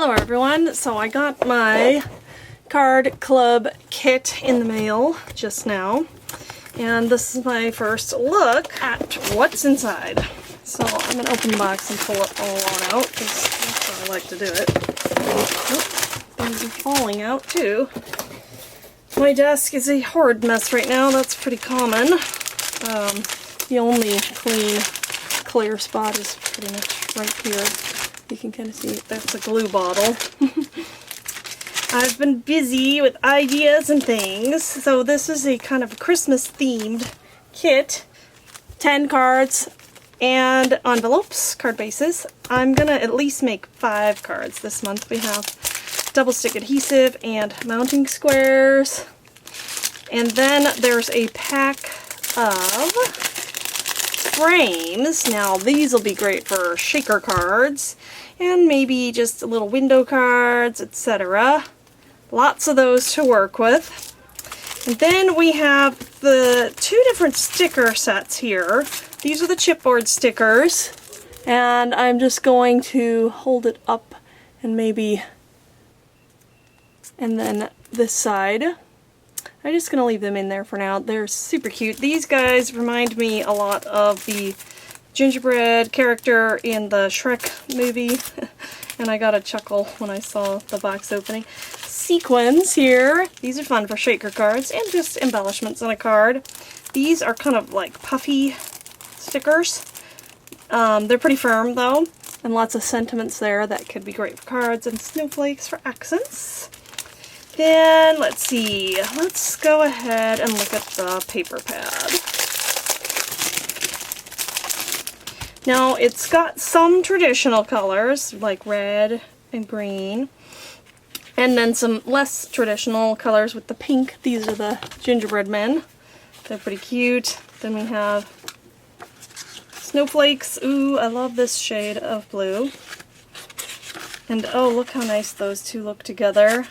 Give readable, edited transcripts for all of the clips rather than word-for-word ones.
Hello everyone, so I got my card club kit in the mail just now, and this is my first look at what's inside. So I'm going to open the box and pull it all out, because that's how I like to do it. Oh, things are falling out too. My desk is a horrid mess right now, that's pretty common. The only clear spot is pretty much right here. You can kind of see that's a glue bottle. I've been busy with ideas and things, so this is a kind of Christmas themed kit. 10 cards and envelopes, card bases. I'm gonna at least make 5 cards this month. We have double stick adhesive and mounting squares. And then there's a pack of frames. Now these will be great for shaker cards and maybe just little window cards, etc. Lots of those to work with. And then we have the 2 different sticker sets here. These are the chipboard stickers, and I'm just going to hold it up and maybe, and then this side. I'm just going to leave them in there for now. They're super cute. These guys remind me a lot of the gingerbread character in the Shrek movie, and I got a chuckle when I saw the box opening. Sequins here. These are fun for shaker cards and just embellishments on a card. These are kind of like puffy stickers. They're pretty firm though, and lots of sentiments there that could be great for cards, and snowflakes for accents. Then, let's see, let's go ahead and look at the paper pad. Now, it's got some traditional colors, like red and green, and then some less traditional colors with the pink. These are the gingerbread men. They're pretty cute. Then we have snowflakes. Ooh, I love this shade of blue. And oh, look how nice those two look together.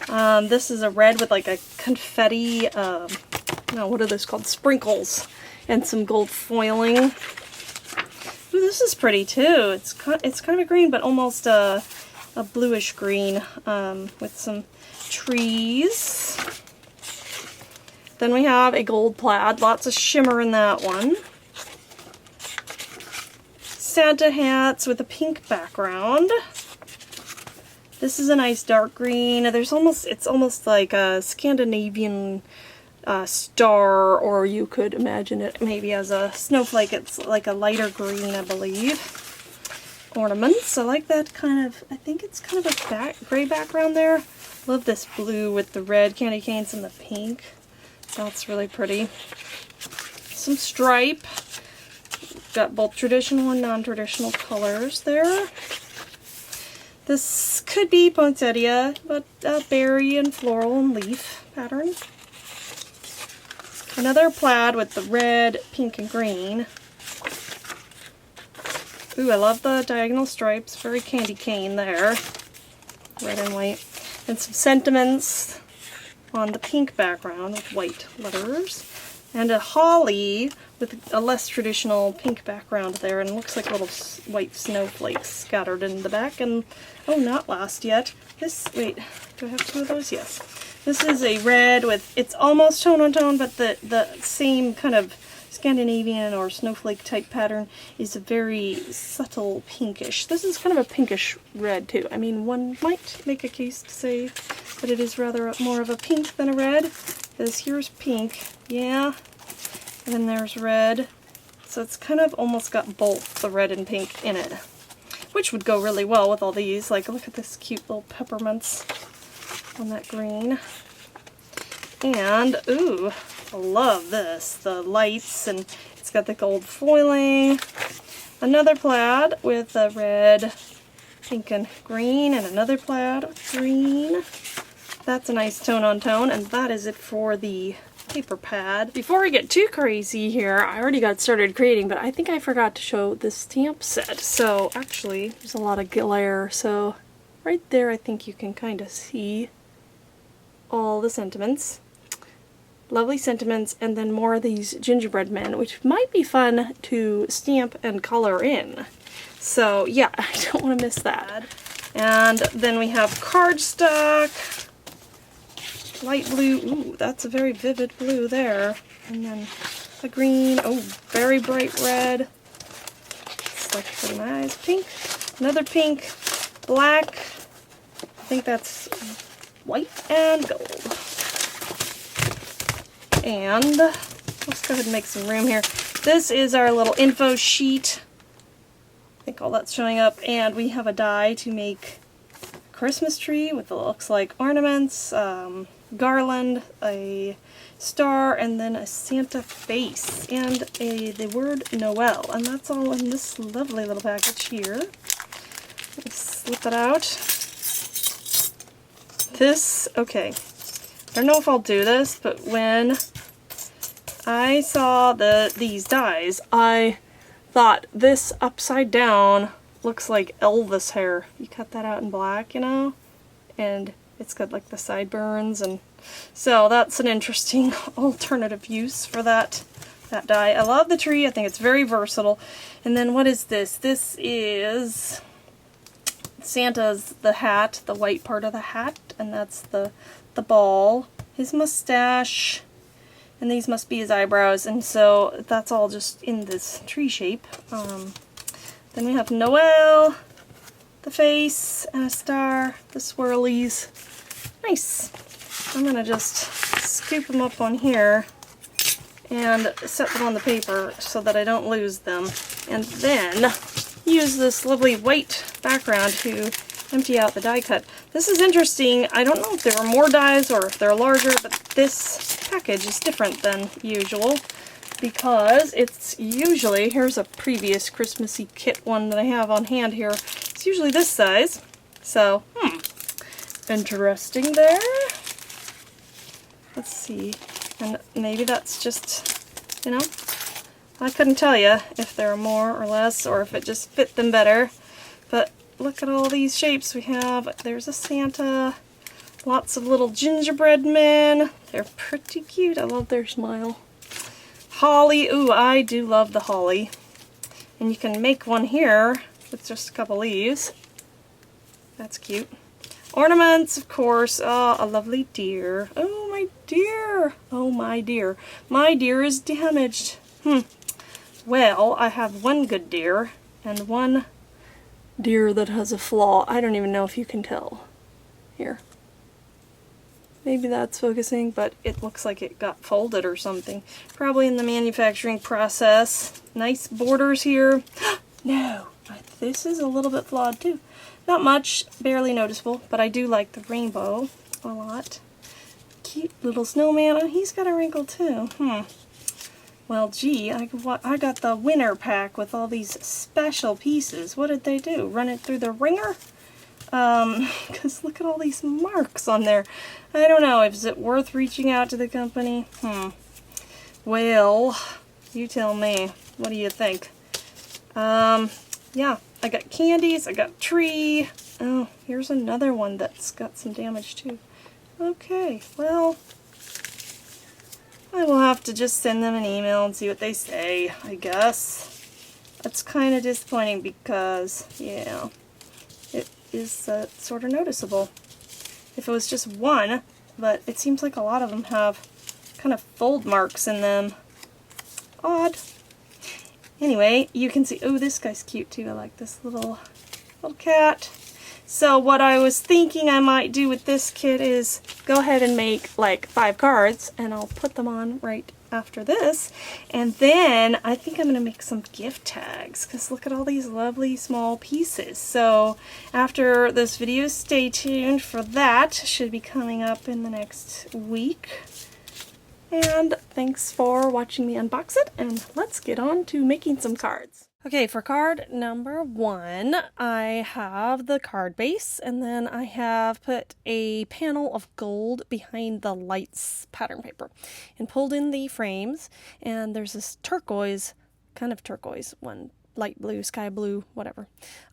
This is a red with like a confetti, no, what are those called? Sprinkles, and some gold foiling. Ooh, this is pretty too. It's kind of a green, but almost a bluish green, with some trees. Then we have a gold plaid, lots of shimmer in that one. Santa hats with a pink background. This is a nice dark green. It's almost like a Scandinavian star, or you could imagine it maybe as a snowflake. It's like a lighter green, I believe. Ornaments. I like that kind of, I think it's kind of a gray background there. Love this blue with the red candy canes and the pink. That's really pretty. Some stripe. Got both traditional and non-traditional colors there. This could be poinsettia, but berry and floral and leaf pattern. Another plaid with the red, pink, and green. Ooh, I love the diagonal stripes. Very candy cane there. Red and white. And some sentiments on the pink background with white letters. And a holly with a less traditional pink background there, and it looks like little white snowflakes scattered in the back. And oh, not last yet. This, wait, do I have 2 of those? Yes. This is a red with, it's almost tone on tone, but the same kind of Scandinavian or snowflake type pattern is a very subtle pinkish. This is kind of a pinkish red too. I mean, one might make a case to say that it is rather more of a pink than a red. This here's pink, yeah, and then there's red. So it's kind of almost got both the red and pink in it, which would go really well with all these. Like, look at this cute little peppermints on that green. And, ooh, I love this. The lights, and it's got the gold foiling. Another plaid with a red, pink, and green, and another plaid with green. That's a nice tone on tone, and that is it for the paper pad. Before we get too crazy here, I already got started creating, but I think I forgot to show the stamp set. So actually, there's a lot of glare, so right there I think you can kind of see all the sentiments. Lovely sentiments, and then more of these gingerbread men, which might be fun to stamp and color in. So yeah, I don't want to miss that. And And then we have cardstock, light blue. Ooh, that's a very vivid blue there. And then a green. Oh, very bright red. It's like for my eyes. Pink. Another pink. Black. I think that's white and gold. And let's go ahead and make some room here. This is our little info sheet. I think all that's showing up. And we have a die to make a Christmas tree with what looks like ornaments, garland, a star, and then a Santa face, and the word Noel. And that's all in this lovely little package here. Let's slip it out. This, okay. I don't know if I'll do this, but when I saw these dies, I thought this upside down looks like Elvis hair. You cut that out in black, you know? And it's got like the sideburns, and so that's an interesting alternative use for that die. I love the tree. I think it's very versatile. And then what is this? This is Santa's the hat, the white part of the hat, and that's the ball, his mustache, and these must be his eyebrows, and so that's all just in this tree shape. Then we have Noel, the face, and a star, the swirlies. Nice. I'm going to just scoop them up on here and set them on the paper so that I don't lose them. And then use this lovely white background to empty out the die cut. This is interesting. I don't know if there are more dies or if they're larger, but this package is different than usual because it's usually, here's a previous Christmassy kit one that I have on hand here. It's usually this size. So, interesting there. Let's see. And maybe that's just, you know, I couldn't tell you if there are more or less or if it just fit them better. But look at all these shapes we have. There's a Santa, lots of little gingerbread men. They're pretty cute. I love their smile. Holly. Ooh, I do love the holly. And you can make one here with just a couple leaves. That's cute. Ornaments, of course. Oh, a lovely deer. Oh, my deer. Oh, my deer. My deer is damaged. Well, I have one good deer and one deer that has a flaw. I don't even know if you can tell. Here. Maybe that's focusing, but it looks like it got folded or something. Probably in the manufacturing process. Nice borders here. No, this is a little bit flawed too. Not much, barely noticeable, but I do like the rainbow a lot. Cute little snowman. Oh, he's got a wrinkle too. Well, gee, I got the winner pack with all these special pieces. What did they do? Run it through the ringer? Because look at all these marks on there. I don't know. Is it worth reaching out to the company? Well, you tell me. What do you think? Yeah, I got candies. I got tree. Oh, here's another one that's got some damage too. Okay, well, I will have to just send them an email and see what they say, I guess. That's kind of disappointing because, yeah, it is sort of noticeable. If it was just one, but it seems like a lot of them have kind of fold marks in them. Odd. Anyway, you can see, oh, this guy's cute too. I like this little cat. So what I was thinking I might do with this kit is go ahead and make like 5 cards, and I'll put them on right after this. And then I think I'm going to make some gift tags, because look at all these lovely small pieces. So after this video, stay tuned for that. Should be coming up in the next week. And thanks for watching me unbox it, and let's get on to making some cards. Okay, for card number 1, I have the card base, and then I have put a panel of gold behind the lights pattern paper and pulled in the frames, and there's this turquoise, kind of turquoise one, light blue, sky blue, whatever.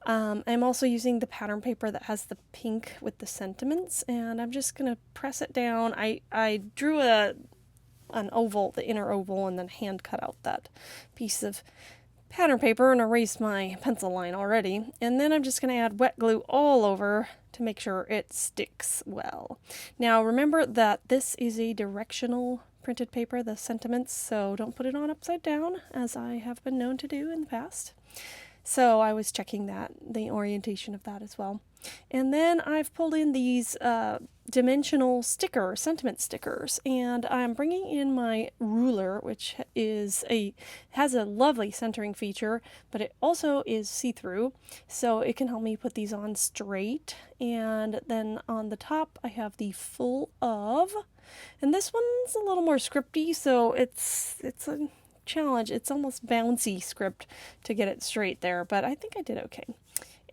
I'm also using the pattern paper that has the pink with the sentiments, and I'm just going to press it down. I drew an oval, the inner oval, and then hand cut out that piece of pattern paper and erase my pencil line already. And then I'm just going to add wet glue all over to make sure it sticks well. Now remember that this is a directional printed paper, the sentiments, so don't put it on upside down, as I have been known to do in the past. So I was checking that, the orientation of that as well. And then I've pulled in these dimensional sentiment stickers, and I'm bringing in my ruler, which has a lovely centering feature, but it also is see-through, so it can help me put these on straight. And then on the top I have the full of, and this one's a little more scripty, so it's a challenge. It's almost bouncy script to get it straight there, but I think I did okay.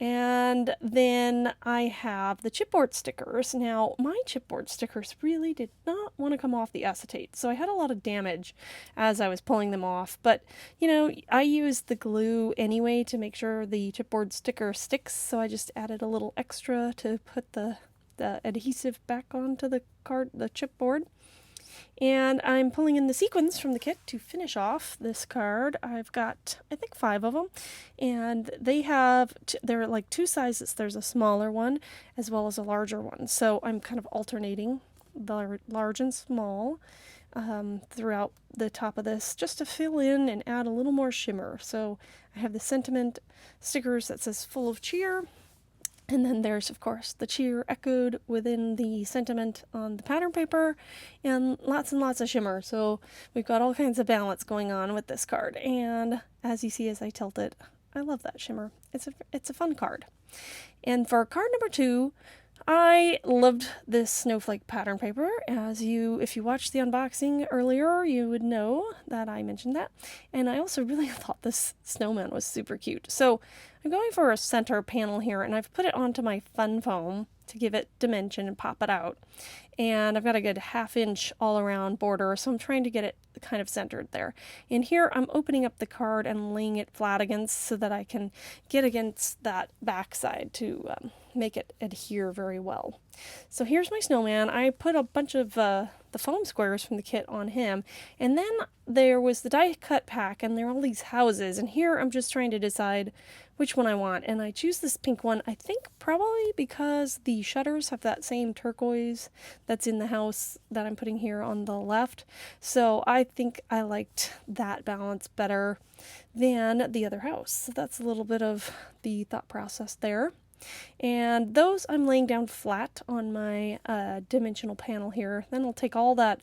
And then I have the chipboard stickers. Now, my chipboard stickers really did not want to come off the acetate, so I had a lot of damage as I was pulling them off. But, I used the glue anyway to make sure the chipboard sticker sticks, so I just added a little extra to put the adhesive back onto the chipboard. And I'm pulling in the sequins from the kit to finish off this card. I've got, I think, 5 of them, and they're like 2 sizes. There's a smaller one as well as a larger one. So I'm kind of alternating the large and small throughout the top of this, just to fill in and add a little more shimmer. So I have the sentiment stickers that says full of cheer. And then there's, of course, the cheer echoed within the sentiment on the pattern paper, and lots of shimmer. So we've got all kinds of balance going on with this card. And as you see as I tilt it, I love that shimmer. It's a fun card. And for card number 2, I loved this snowflake pattern paper. If you watched the unboxing earlier, you would know that I mentioned that. And I also really thought this snowman was super cute. So I'm going for a center panel here, and I've put it onto my fun foam to give it dimension and pop it out. And I've got a good 1/2 inch all around border, so I'm trying to get it kind of centered there. And here I'm opening up the card and laying it flat against so that I can get against that backside to make it adhere very well. So here's my snowman. I put a bunch of the foam squares from the kit on him, and then there was the die cut pack, and there are all these houses, and here I'm just trying to decide which one I want. And I choose this pink one, I think probably because the shutters have that same turquoise that's in the house that I'm putting here on the left. So I think I liked that balance better than the other house. So that's a little bit of the thought process there. And those I'm laying down flat on my dimensional panel here. Then I'll take all that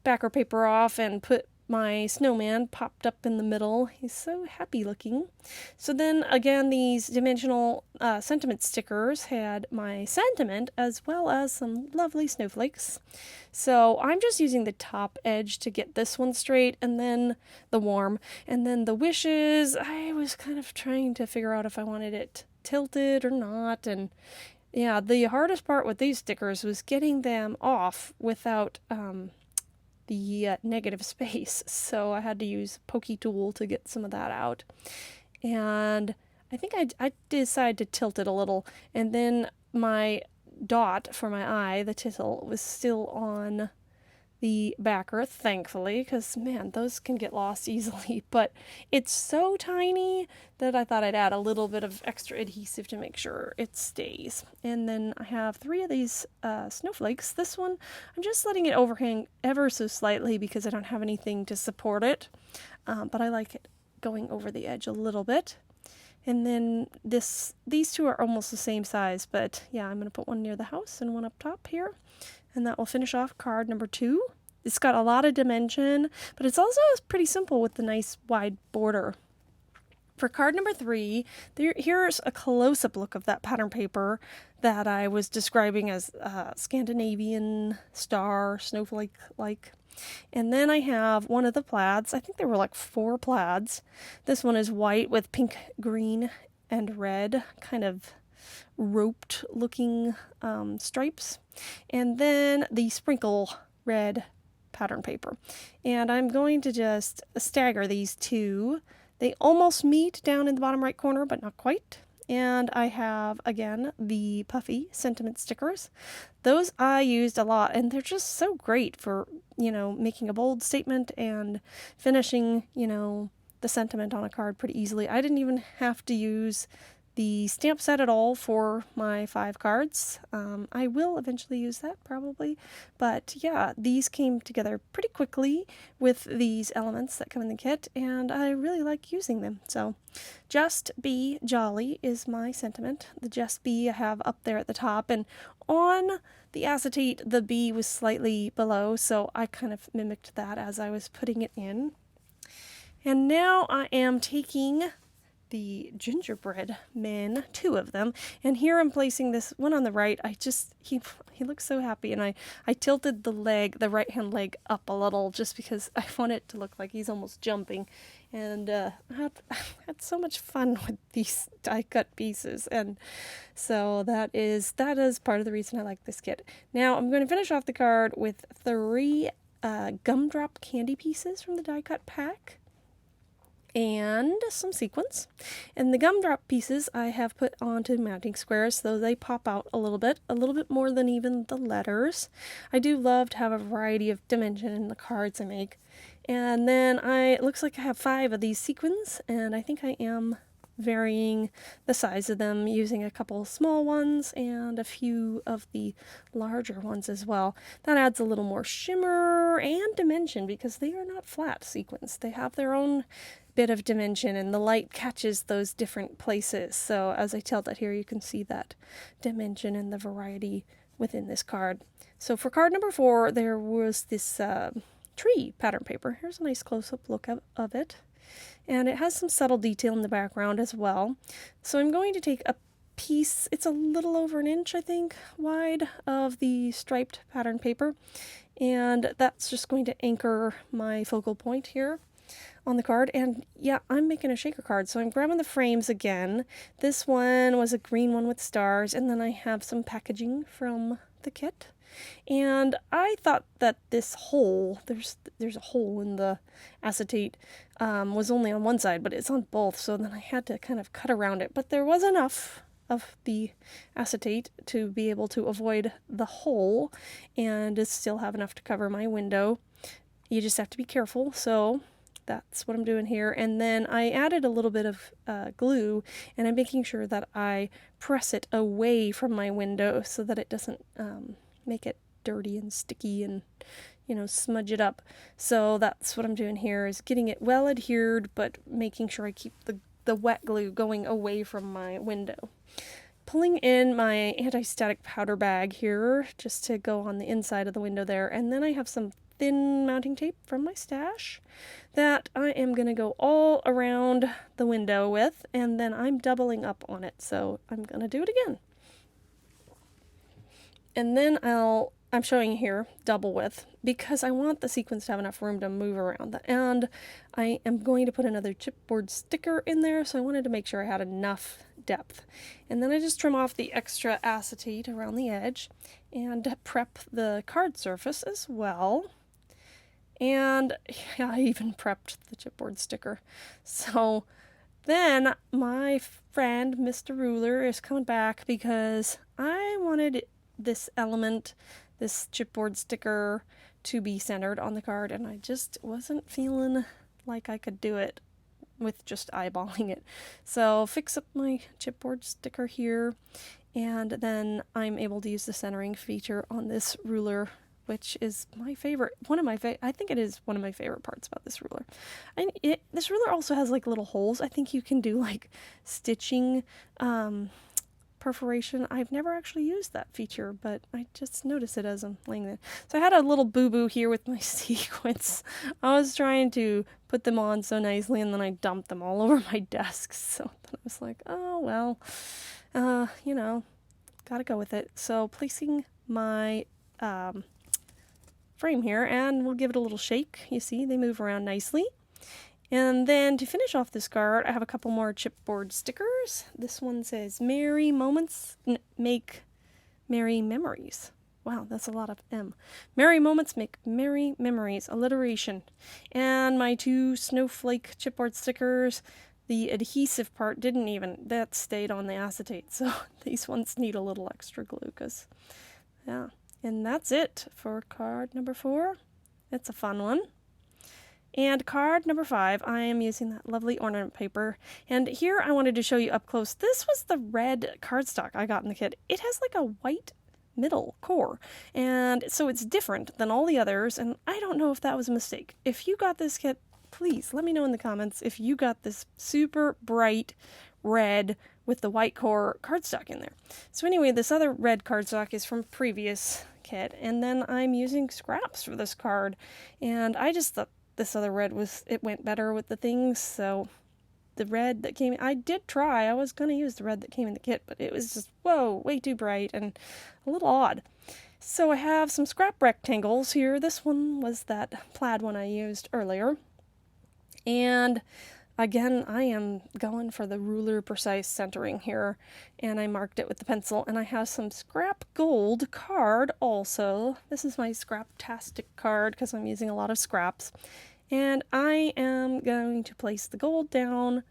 backer paper off and put my snowman popped up in the middle. He's so happy looking. So then again, these dimensional sentiment stickers had my sentiment as well as some lovely snowflakes. So I'm just using the top edge to get this one straight, and then the warm, and then the wishes. I was kind of trying to figure out if I wanted it tilted or not. And yeah, the hardest part with these stickers was getting them off without the negative space, so I had to use a pokey tool to get some of that out. And I think I decided to tilt it a little, and then my dot for my eye, the tittle, was still on the backer, thankfully, because man, those can get lost easily. But it's so tiny that I thought I'd add a little bit of extra adhesive to make sure it stays. And then I have 3 of these snowflakes. This one, I'm just letting it overhang ever so slightly because I don't have anything to support it. But I like it going over the edge a little bit. And then these 2 are almost the same size, but yeah, I'm going to put one near the house and one up top here. And that will finish off card number 2. It's got a lot of dimension, but it's also pretty simple with the nice wide border. For card number 3, here's a close-up look of that pattern paper that I was describing as Scandinavian star snowflake-like. And then I have one of the plaids. I think there were like 4 plaids. This one is white with pink, green, and red, kind of roped looking stripes, and then the sprinkle red pattern paper. And I'm going to just stagger these 2. They almost meet down in the bottom right corner, but not quite. And I have, again, the puffy sentiment stickers. Those I used a lot, and they're just so great for, making a bold statement and finishing, the sentiment on a card pretty easily. I didn't even have to use the stamp set at all for my 5 cards. I will eventually use that probably, but yeah, these came together pretty quickly with these elements that come in the kit, and I really like using them. So just be jolly is my sentiment. The just be I have up there at the top, and on the acetate the B was slightly below, so I kind of mimicked that as I was putting it in. And now I am taking the gingerbread men, 2 of them, and here I'm placing this one on the right. He looks so happy, and I tilted the right hand leg up a little just because I want it to look like he's almost jumping. And I had so much fun with these die cut pieces, and so that is part of the reason I like this kit. Now I'm going to finish off the card with 3 gumdrop candy pieces from the die cut pack and some sequins. And the gumdrop pieces I have put onto mounting squares so they pop out a little bit more than even the letters. I do love to have a variety of dimension in the cards I make. And then it looks like I have 5 of these sequins, and I think I am varying the size of them using a couple small ones and a few of the larger ones as well. That adds a little more shimmer and dimension because they are not flat sequins. They have their own bit of dimension, and the light catches those different places. So as I tilt it here, you can see that dimension and the variety within this card. So for card number 4, there was this tree pattern paper. Here's a nice close-up look of it. And it has some subtle detail in the background as well. So I'm going to take a piece, it's a little over 1 inch, I think, wide, of the striped pattern paper. And that's just going to anchor my focal point here on the card. And yeah, I'm making a shaker card, so I'm grabbing the frames again. This one was a green one with stars, and then I have some packaging from the kit. And I thought that this hole, there's a hole in the acetate, was only on one side, but it's on both, so then I had to kind of cut around it. But there was enough of the acetate to be able to avoid the hole and still have enough to cover my window. You just have to be careful, so that's what I'm doing here. And then I added a little bit of glue, and I'm making sure that I press it away from my window so that it doesn't make it dirty and sticky and, smudge it up. So that's what I'm doing here, is getting it well adhered, but making sure I keep the wet glue going away from my window. Pulling in my anti-static powder bag here, just to go on the inside of the window there, and then I have some thin mounting tape from my stash that I am going to go all around the window with, and then I'm doubling up on it, so I'm going to do it again. And then I'm showing you here double width because I want the sequins to have enough room to move around. And I am going to put another chipboard sticker in there, so I wanted to make sure I had enough depth. And then I just trim off the extra acetate around the edge and prep the card surface as well. And yeah, I even prepped the chipboard sticker. So then my friend Mr. Ruler is coming back because I wanted this element, this chipboard sticker, to be centered on the card, and I just wasn't feeling like I could do it with just eyeballing it. So fix up my chipboard sticker here, and then I'm able to use the centering feature on this ruler, which is my favorite, I think it is one of my favorite parts about this ruler. This ruler also has like little holes. I think you can do like stitching, perforation. I've never actually used that feature, but I just noticed it as I'm laying there. So I had a little boo-boo here with my sequins. I was trying to put them on so nicely, and then I dumped them all over my desk. So then I was like, oh, well, gotta go with it. So placing my frame here, and we'll give it a little shake. You see, they move around nicely. And then to finish off this card, I have a couple more chipboard stickers. This one says, Merry Moments Make Merry Memories. Wow, that's a lot of M. Merry Moments Make Merry Memories, alliteration. And my 2 snowflake chipboard stickers, the adhesive part that stayed on the acetate. So these ones need a little extra glue, yeah. And that's it for card number 4. It's a fun one. And card number 5, I am using that lovely ornament paper. And here I wanted to show you up close. This was the red cardstock I got in the kit. It has like a white middle core, and so it's different than all the others, and I don't know if that was a mistake. If you got this kit, please let me know in the comments if you got this super bright red with the white core cardstock in there. So anyway, this other red cardstock is from previous kit, and then I'm using scraps for this card, and I just thought this other red it went better with the things, so the red that came, I was going to use the red that came in the kit, but it was just, whoa, way too bright and a little odd. So I have some scrap rectangles here. This one was that plaid one I used earlier. And again, I am going for the ruler precise centering here, and I marked it with the pencil, and I have some scrap gold card also. This is my Scraptastic card because I'm using a lot of scraps. And I am going to place the gold down,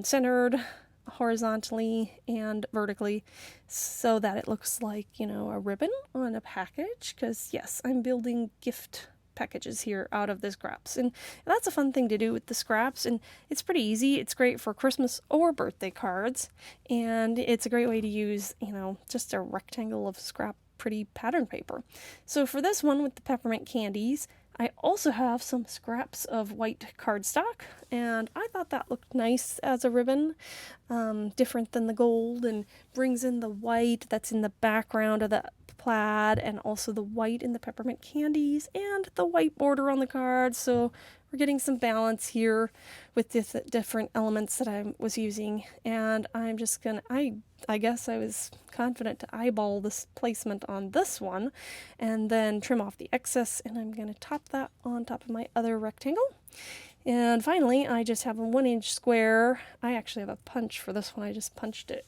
centered horizontally and vertically, so that it looks like, a ribbon on a package, because yes, I'm building gift packages here out of the scraps, and that's a fun thing to do with the scraps, and it's pretty easy. It's great for Christmas or birthday cards, and it's a great way to use, just a rectangle of scrap pretty pattern paper. So for this one with the peppermint candies, I also have some scraps of white cardstock, and I thought that looked nice as a ribbon, different than the gold, and brings in the white that's in the background of the plaid, and also the white in the peppermint candies, and the white border on the card, so we're getting some balance here with the different elements that I was using, and I'm just gonna, I guess I was confident to eyeball this placement on this one, and then trim off the excess, and I'm gonna top that on top of my other rectangle. And finally, I just have a 1-inch square. I actually have a punch for this one. I just punched it.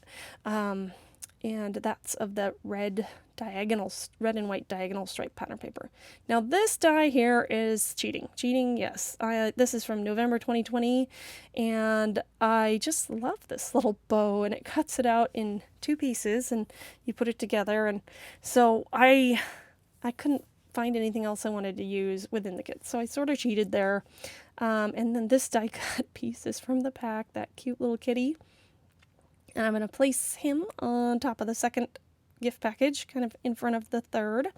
And that's of the red and white diagonal stripe pattern paper. Now this die here is cheating. Yes. This is from November 2020, and I just love this little bow, and it cuts it out in 2 pieces, and you put it together, and so I couldn't find anything else I wanted to use within the kit, so I sort of cheated there. And then this die cut piece is from the pack, that cute little kitty. And I'm going to place him on top of the second gift package, kind of in front of the third.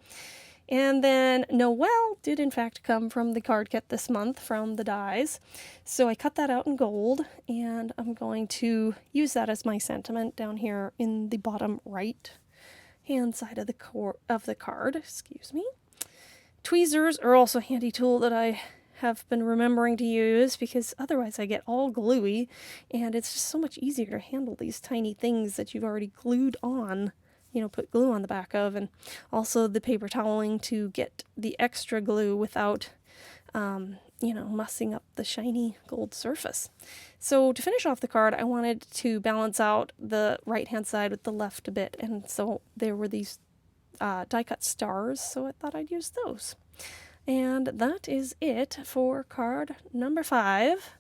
And then Noel did in fact come from the card kit this month from the dies. So I cut that out in gold, and I'm going to use that as my sentiment down here in the bottom right hand side of the card. Excuse me. Tweezers are also a handy tool that I have been remembering to use, because otherwise I get all gluey, and it's just so much easier to handle these tiny things that you've already glued on, put glue on the back of, and also the paper toweling to get the extra glue without, mussing up the shiny gold surface. So to finish off the card, I wanted to balance out the right-hand side with the left a bit, and so there were these die-cut stars, so I thought I'd use those. And that is it for card number 5.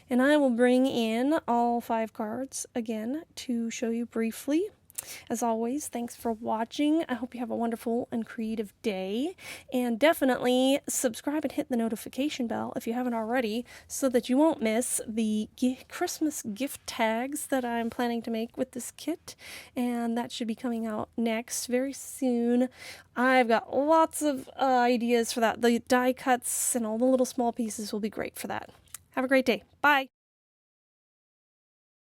And I will bring in all 5 cards again to show you briefly. As always, thanks for watching. I hope you have a wonderful and creative day. And definitely subscribe and hit the notification bell if you haven't already, so that you won't miss the Christmas gift tags that I'm planning to make with this kit. And that should be coming out next very soon. I've got lots of ideas for that. The die cuts and all the little small pieces will be great for that. Have a great day. Bye!